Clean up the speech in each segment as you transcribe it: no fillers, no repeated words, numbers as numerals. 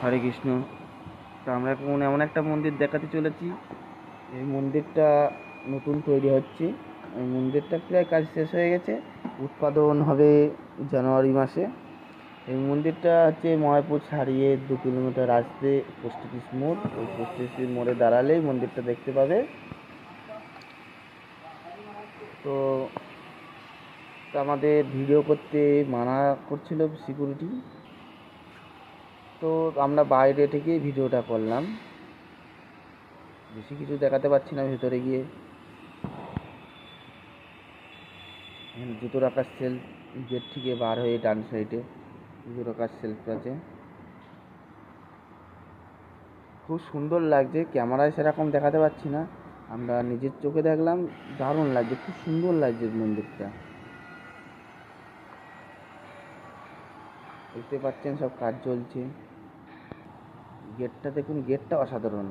হরে কৃষ্ণ। তো আমরা এখন এমন একটা মন্দির দেখাতে চলেছি। এই মন্দিরটা নতুন তৈরি হচ্ছে। এই মন্দিরটা প্রায় কাজ শেষ হয়ে গেছে, উৎপাদন হবে জানুয়ারি মাসে। এই মন্দিরটা হচ্ছে ময়পুর ছাড়িয়ে 2 কিলোমিটার আসতে পোস্ট অফিস মোড়, ওই পোস্ট অফিস মোড়ে দাঁড়ালেই মন্দিরটা দেখতে পাবে। তো আমাদের ভিডিও করতে মানা করছিল সিকিউরিটি, তো আমরা বাইরে থেকেই ভিডিওটা করলাম। বেশি কিছু দেখাতে পারছি না ভেতরে গিয়ে। এখানে জুতো রাখার সেলফ, গেট থেকে বার হয়ে ডান সাইডে জুতো রাখার সেলফ আছে। খুব সুন্দর লাগছে, ক্যামেরায় সেরকম দেখাতে পারছি না, আমরা নিজের চোখে দেখলাম। দারুণ লাগছে, খুব সুন্দর লাগছে মন্দিরটা। দেখতে পাচ্ছেন সব কাজ চলছে। গেটটা দেখুন, গেটটা অসাধারণ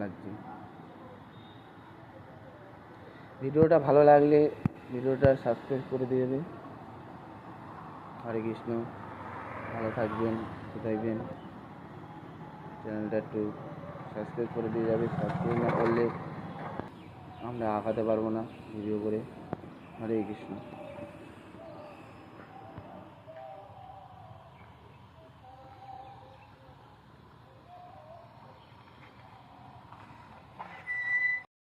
লাগছে। ভিডিওটা ভালো লাগলে ভিডিওটা সাবস্ক্রাইব করে দিয়ে দেবে। হরে কৃষ্ণ। ভালো থাকবেন, সুস্থ থাকবেন। চ্যানেলটা একটু সাবস্ক্রাইব করে দিয়ে যাবে। সাবস্ক্রাইব না করলে আমরা আগাতে পারবো না ভিডিও করে। হরে কৃষ্ণ।